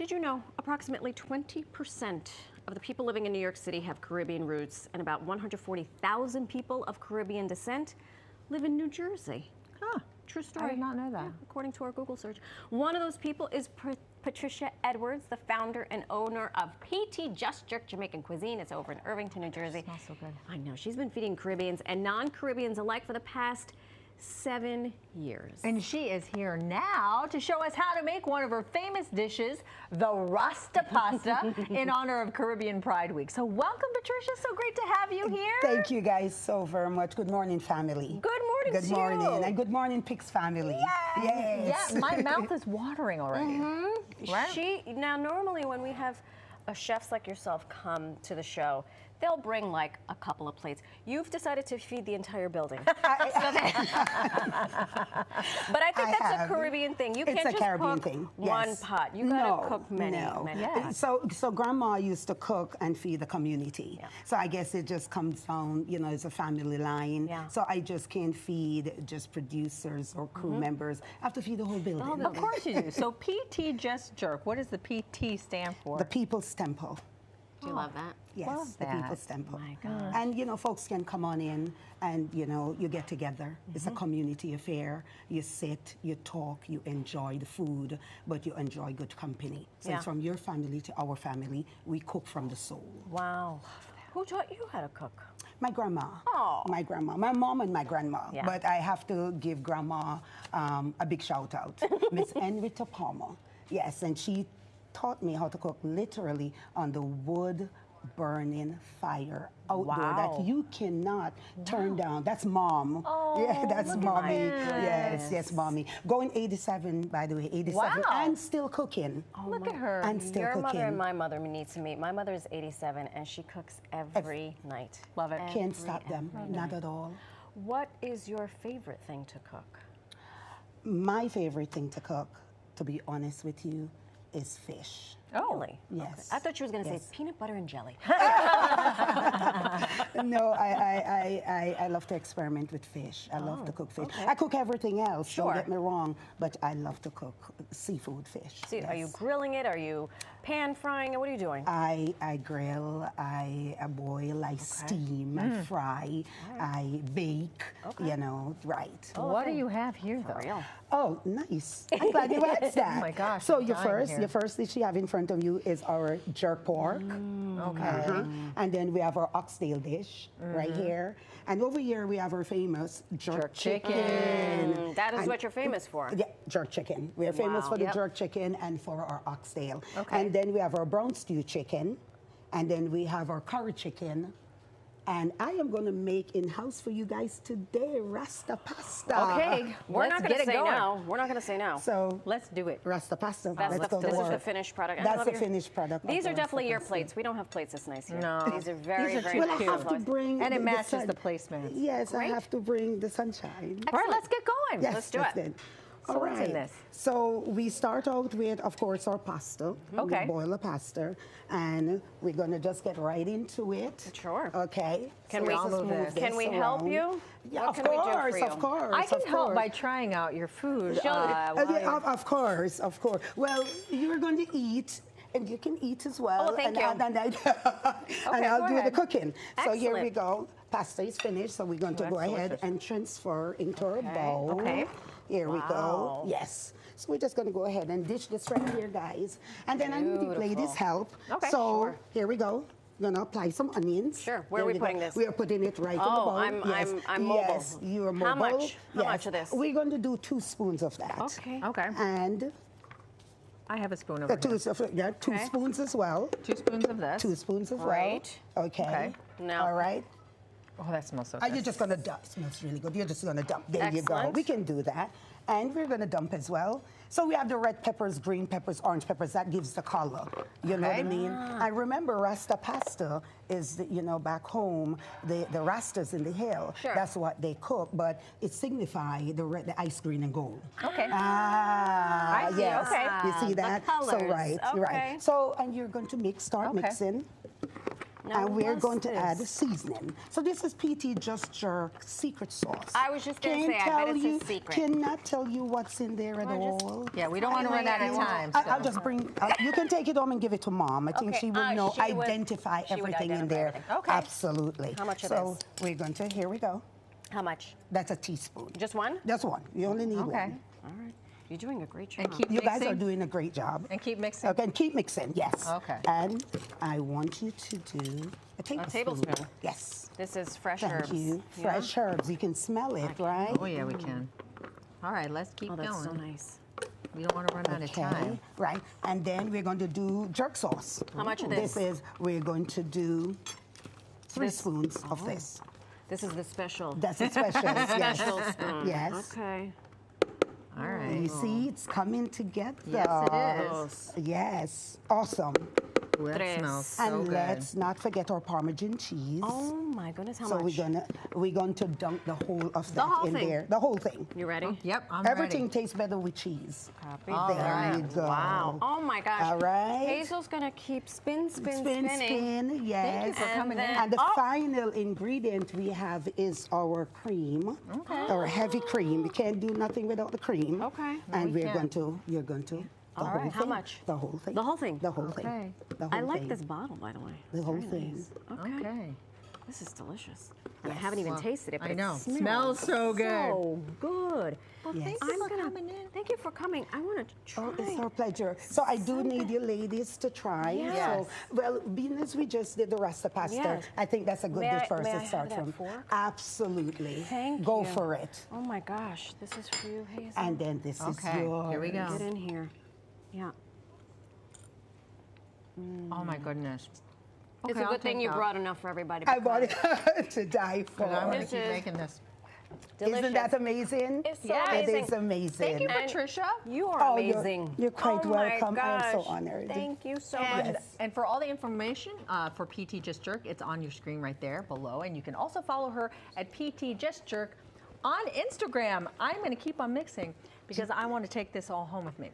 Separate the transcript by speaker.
Speaker 1: Did you know approximately 20% of the people living in New York City have Caribbean roots, and about 140,000 people of Caribbean descent live in New Jersey?
Speaker 2: Huh.
Speaker 1: True story.
Speaker 2: I did not know that.
Speaker 1: Yeah, according to our Google search. One of those people is Patricia Edwards, the founder and owner of Just Jerk Jamaican Cuisine. It's over in Irvington, New Jersey.
Speaker 2: Smells so good.
Speaker 1: I know. She's been feeding Caribbeans and non-Caribbeans alike for the past 7 years.
Speaker 2: And she is here now to show us how to make one of her famous dishes, the Rasta Pasta, in honor of Caribbean Pride Week. So welcome, Patricia. So great to have you here.
Speaker 3: Thank you guys so very much. Good morning, family.
Speaker 1: Good morning,
Speaker 3: Good
Speaker 1: to
Speaker 3: morning.
Speaker 1: you.
Speaker 3: And good morning, Pix family.
Speaker 2: Yay.
Speaker 3: Yes.
Speaker 2: Yeah, my mouth is watering already. Right?
Speaker 1: Now, normally when we have chefs like yourself come to the show, they'll bring like a couple of plates. You've decided to feed the entire building. But I think that's a Caribbean thing. You can't just
Speaker 3: Caribbean
Speaker 1: cook
Speaker 3: thing.
Speaker 1: one
Speaker 3: Yes.
Speaker 1: pot. You gotta cook many.
Speaker 2: Yeah.
Speaker 3: So grandma used to cook and feed the community.
Speaker 1: Yeah.
Speaker 3: So I guess it just comes down, you know, it's a family line.
Speaker 1: Yeah.
Speaker 3: So I just can't feed just producers or crew members. I have to feed the whole building.
Speaker 2: Of course you do. So PT Just Jerk. What does the PT stand for?
Speaker 3: The People's Temple.
Speaker 1: Do you love that?
Speaker 3: Yes,
Speaker 2: Love
Speaker 3: the
Speaker 2: that.
Speaker 3: People's Temple.
Speaker 1: My gosh.
Speaker 3: And, you know, folks can come on in and, you know, you get together. It's a community affair. You sit, you talk, you enjoy the food, but you enjoy good company. So
Speaker 1: Yeah.
Speaker 3: it's from your family to our family. We cook from the soul.
Speaker 1: Wow. Who taught you how to cook?
Speaker 3: My grandma.
Speaker 1: Oh.
Speaker 3: My grandma. My mom and my grandma.
Speaker 1: Yeah.
Speaker 3: But I have to give grandma a big shout out. Miss Enrita Palmer. Yes, and she taught me how to cook literally on the wood burning fire outdoor
Speaker 1: Wow.
Speaker 3: that you cannot turn down. That's mom.
Speaker 2: Oh,
Speaker 3: yeah, that's
Speaker 2: look at
Speaker 3: mommy.
Speaker 2: this.
Speaker 3: Yes, mommy. Going 87, by the way, 87,
Speaker 2: Wow.
Speaker 3: and still cooking.
Speaker 2: Look at her.
Speaker 3: And still
Speaker 1: Your
Speaker 3: cooking.
Speaker 1: mother and my mother need to meet. My mother is 87 and she cooks every night.
Speaker 2: Love it.
Speaker 3: Can't stop them, not at all.
Speaker 1: What is your favorite thing to cook?
Speaker 3: My favorite thing to cook, to be honest with you, is fish.
Speaker 2: Oh.
Speaker 1: Really?
Speaker 3: Yes.
Speaker 1: I thought she was going to
Speaker 3: Yes.
Speaker 1: say peanut butter and jelly.
Speaker 3: No, I love to experiment with fish. I love to cook fish.
Speaker 1: okay.
Speaker 3: I cook everything else,
Speaker 1: Sure.
Speaker 3: don't get me wrong, but I love to cook seafood fish.
Speaker 1: See, are you
Speaker 3: yes.
Speaker 1: grilling it? Are you pan frying it? What are you doing?
Speaker 3: I grill, I boil, I steam, I fry, I bake, you know, right.
Speaker 2: What do you have here, though?
Speaker 1: For real.
Speaker 3: Oh, nice. I'm glad you asked that.
Speaker 2: Oh my gosh,
Speaker 3: So
Speaker 2: I'm dying here.
Speaker 3: your first dish you have in front of you is our jerk pork.
Speaker 2: Okay.
Speaker 3: And then we have our oxtail dish right here. And over here we have our famous jerk chicken.
Speaker 1: That is
Speaker 3: And-
Speaker 1: what you're famous for.
Speaker 3: Yeah, jerk chicken. We are famous
Speaker 1: Wow.
Speaker 3: for the
Speaker 2: Yep.
Speaker 3: jerk chicken and for our oxtail.
Speaker 2: Okay.
Speaker 3: And then we have our brown stew chicken. And then we have our curry chicken. And I am going to make in-house for you guys today, Rasta Pasta.
Speaker 2: Okay.
Speaker 1: We're
Speaker 2: let's
Speaker 1: not going
Speaker 2: get
Speaker 1: to
Speaker 2: it
Speaker 1: say
Speaker 2: going.
Speaker 1: no. We're not going to say no.
Speaker 3: So
Speaker 2: Let's do it.
Speaker 3: Rasta Pasta.
Speaker 1: That's
Speaker 3: Let's go
Speaker 1: this is
Speaker 3: for
Speaker 1: the
Speaker 3: it.
Speaker 1: finished product. I
Speaker 3: That's
Speaker 1: love
Speaker 3: the
Speaker 1: your-
Speaker 3: finished product.
Speaker 1: These
Speaker 3: of
Speaker 1: are
Speaker 3: the
Speaker 1: definitely
Speaker 3: Rasta
Speaker 1: your
Speaker 3: Pasta.
Speaker 1: plates. We don't have plates this nice here.
Speaker 2: No.
Speaker 1: These are very,
Speaker 2: These are
Speaker 1: very
Speaker 2: too
Speaker 3: Well, I
Speaker 2: cute.
Speaker 3: have to bring
Speaker 2: And it matches
Speaker 3: sun-
Speaker 2: the placements.
Speaker 3: Yes,
Speaker 1: Great.
Speaker 3: I have to bring the sunshine.
Speaker 2: All right, let's get going.
Speaker 3: Yes,
Speaker 1: Let's do
Speaker 3: that's
Speaker 1: it.
Speaker 3: it.
Speaker 2: So
Speaker 3: All
Speaker 2: what's in
Speaker 3: right.
Speaker 2: this?
Speaker 3: So we start out with, of course, our pasta.
Speaker 2: Okay.
Speaker 3: We boil the pasta, and we're gonna just get right into it.
Speaker 1: Sure.
Speaker 3: Okay.
Speaker 1: Can
Speaker 3: So
Speaker 1: we-
Speaker 3: let's just move
Speaker 1: Can
Speaker 3: this
Speaker 1: we help
Speaker 3: around.
Speaker 1: you?
Speaker 3: Yeah,
Speaker 1: What
Speaker 3: of
Speaker 1: can we do for
Speaker 3: course,
Speaker 1: you?
Speaker 3: of course.
Speaker 2: I can
Speaker 3: of
Speaker 2: help
Speaker 3: course.
Speaker 2: by trying out your food.
Speaker 1: Sure.
Speaker 2: while
Speaker 3: Yeah,
Speaker 2: you're-
Speaker 3: of course, of course. Well, you're going to eat, and you can eat as well.
Speaker 1: Oh, thank you.
Speaker 3: And
Speaker 2: Okay,
Speaker 3: I'll
Speaker 2: go
Speaker 3: do the
Speaker 2: ahead.
Speaker 3: cooking. So here we
Speaker 1: Excellent.
Speaker 3: go. Pasta is finished, so we're going to
Speaker 2: Oh,
Speaker 3: go
Speaker 2: that's
Speaker 3: ahead
Speaker 2: delicious.
Speaker 3: and transfer into our bowl.
Speaker 2: Okay.
Speaker 3: Here we
Speaker 1: Wow.
Speaker 3: go. Yes. So we're just going to go ahead and dish this right here, guys. And then I need the ladies'
Speaker 1: Beautiful.
Speaker 3: help.
Speaker 1: Okay,
Speaker 3: So
Speaker 1: sure.
Speaker 3: here we go. Gonna apply some onions.
Speaker 1: Sure. Where
Speaker 3: There
Speaker 1: are we
Speaker 3: go.
Speaker 1: putting this?
Speaker 3: We are putting it right in the
Speaker 1: Oh,
Speaker 3: bowl.
Speaker 1: I'm mobile.
Speaker 3: Yes, you are mobile.
Speaker 1: How much? How
Speaker 3: Yes.
Speaker 1: much of this?
Speaker 3: We're going to do 2 spoons of that.
Speaker 1: Okay.
Speaker 2: Okay.
Speaker 3: And
Speaker 2: I have a spoon over
Speaker 3: two,
Speaker 2: here.
Speaker 3: two
Speaker 1: Okay.
Speaker 3: spoons as well.
Speaker 2: 2 spoons of this.
Speaker 3: 2 spoons as
Speaker 1: Right.
Speaker 3: well. Okay.
Speaker 2: Okay.
Speaker 1: Now-
Speaker 3: All right.
Speaker 2: Oh, that smells so
Speaker 3: Are
Speaker 2: good.
Speaker 3: you just gonna dump? Smells really good. You're just gonna dump. There you go.
Speaker 1: Excellent.
Speaker 3: We can do that. And we're gonna dump as well. So we have the red peppers, green peppers, orange peppers. That gives the color. You know what I
Speaker 2: Okay.
Speaker 3: mean? I remember Rasta Pasta is, you know, back home, the Rastas in the hill.
Speaker 1: Sure.
Speaker 3: That's what they cook, but it signifies the ice green and gold.
Speaker 2: Okay.
Speaker 3: Ah,
Speaker 2: I see,
Speaker 3: yes.
Speaker 2: okay.
Speaker 3: You see
Speaker 1: The
Speaker 3: that?
Speaker 1: colors,
Speaker 3: So right,
Speaker 1: okay.
Speaker 3: right. So and you're going to start
Speaker 2: Okay.
Speaker 3: mixing.
Speaker 1: Now,
Speaker 3: and we're
Speaker 1: what's
Speaker 3: going to
Speaker 1: this?
Speaker 3: add seasoning. So this is PT Just Jerk secret sauce.
Speaker 1: I was just going to say, I bet it's a secret.
Speaker 3: Cannot tell you what's in there at all.
Speaker 2: Yeah, we don't want to run out of time.
Speaker 3: I'll just bring, you can take it home and give it to Mom. I think
Speaker 1: Okay,
Speaker 3: she will know,
Speaker 1: she would
Speaker 3: identify everything in
Speaker 1: identify
Speaker 3: there.
Speaker 1: everything.
Speaker 2: Okay.
Speaker 3: Absolutely.
Speaker 1: How much of
Speaker 3: So
Speaker 1: this?
Speaker 3: we're going to, here we go.
Speaker 1: How much?
Speaker 3: That's a teaspoon.
Speaker 1: Just one?
Speaker 3: Just one. You only need
Speaker 2: Okay.
Speaker 3: one.
Speaker 1: All right. You're doing a great job.
Speaker 2: And keep
Speaker 3: You guys
Speaker 2: mixing.
Speaker 3: are doing a great job.
Speaker 2: And keep mixing.
Speaker 3: Okay, and keep mixing, yes.
Speaker 2: Okay.
Speaker 3: And I want you to do a tablespoon.
Speaker 1: tablespoon.
Speaker 3: Yes.
Speaker 1: This is fresh
Speaker 3: Thank
Speaker 1: herbs.
Speaker 3: you.
Speaker 1: Yeah?
Speaker 3: Fresh herbs. You can smell it, right?
Speaker 2: Oh, yeah, we can. All right, let's keep
Speaker 1: Oh,
Speaker 2: going.
Speaker 1: that's so nice.
Speaker 2: We don't want to run out of time.
Speaker 3: Right. And then we're going to do jerk sauce.
Speaker 1: How much of this?
Speaker 3: We're going to do 3
Speaker 1: This-
Speaker 3: spoons of this.
Speaker 1: This is the special.
Speaker 3: That's a special. Yes.
Speaker 1: Special spoon.
Speaker 3: Yes.
Speaker 1: Okay.
Speaker 2: All right.
Speaker 3: You see, it's coming together.
Speaker 2: Yes, it is.
Speaker 3: Yes. Awesome.
Speaker 2: Ooh, that
Speaker 1: Tres.
Speaker 2: smells so
Speaker 3: And
Speaker 2: good.
Speaker 3: let's not forget our Parmesan cheese.
Speaker 1: Oh my goodness, how
Speaker 3: So
Speaker 1: much?
Speaker 3: we're going to dunk the whole of that
Speaker 1: whole
Speaker 3: in
Speaker 1: thing.
Speaker 3: there. The whole thing.
Speaker 1: You ready?
Speaker 2: Yep, I'm
Speaker 3: Everything
Speaker 2: ready.
Speaker 3: tastes better with cheese.
Speaker 1: Copy.
Speaker 2: All
Speaker 3: There
Speaker 2: right.
Speaker 3: you go.
Speaker 1: Wow. Oh my gosh.
Speaker 3: All right.
Speaker 1: Hazel's gonna keep spinning.
Speaker 3: Spin, yes.
Speaker 2: Thank you for
Speaker 1: And
Speaker 2: coming
Speaker 1: then-
Speaker 2: in.
Speaker 3: And the final ingredient we have is our cream, our heavy cream. You can't do nothing without the cream.
Speaker 1: Okay.
Speaker 3: And
Speaker 2: we
Speaker 3: you're
Speaker 2: can't.
Speaker 3: going to, the
Speaker 1: All
Speaker 3: whole
Speaker 1: right.
Speaker 3: thing.
Speaker 1: How much?
Speaker 3: The whole thing.
Speaker 1: The whole thing?
Speaker 3: The whole
Speaker 2: Okay.
Speaker 3: thing. The
Speaker 1: I
Speaker 3: whole
Speaker 1: like
Speaker 3: thing.
Speaker 1: this bottle, by the way.
Speaker 3: The whole
Speaker 1: Very
Speaker 3: thing.
Speaker 1: nice. Okay.
Speaker 2: Okay.
Speaker 1: This is delicious. And I haven't even tasted it, but
Speaker 2: I know.
Speaker 1: it smells,
Speaker 2: Smells so good.
Speaker 1: So good.
Speaker 2: Well,
Speaker 3: Yes.
Speaker 2: thank you for coming in.
Speaker 1: Thank you for coming. I want to try.
Speaker 3: Oh, it's our pleasure. So I do need you ladies to try.
Speaker 1: Yes.
Speaker 3: So, well, being as we just did the Rasta Pasta,
Speaker 1: Yes.
Speaker 3: I think that's a good dish for us
Speaker 1: may I
Speaker 3: to
Speaker 1: have
Speaker 3: start
Speaker 1: that
Speaker 3: from.
Speaker 1: fork?
Speaker 3: Absolutely.
Speaker 1: Thank
Speaker 3: Go
Speaker 1: you.
Speaker 3: for it.
Speaker 1: Oh my gosh, this is for you, Hazel.
Speaker 3: And then this
Speaker 2: Okay,
Speaker 3: is yours.
Speaker 2: here we go.
Speaker 1: Get in here. Yeah.
Speaker 2: Oh, my goodness.
Speaker 1: It's
Speaker 2: Okay,
Speaker 1: a
Speaker 2: I'll
Speaker 1: good thing
Speaker 2: take
Speaker 1: you
Speaker 2: that.
Speaker 1: brought enough for everybody.
Speaker 3: I bought it to die for.
Speaker 2: But I'm going
Speaker 1: This
Speaker 2: to keep
Speaker 1: is
Speaker 2: making this.
Speaker 1: delicious.
Speaker 3: Isn't that amazing?
Speaker 1: It's so
Speaker 2: Yes.
Speaker 3: It
Speaker 1: amazing.
Speaker 3: is amazing.
Speaker 2: Thank you,
Speaker 1: And
Speaker 2: Patricia.
Speaker 1: You are
Speaker 3: Oh,
Speaker 1: amazing.
Speaker 3: you're quite
Speaker 1: Oh my
Speaker 3: welcome. I'm so
Speaker 1: gosh.
Speaker 3: honored.
Speaker 1: Thank you so
Speaker 2: And,
Speaker 1: much.
Speaker 2: and for all the information for PT Just Jerk, it's on your screen right there below. And you can also follow her at PT Just Jerk on Instagram. I'm going to keep on mixing because I want to take this all home with me.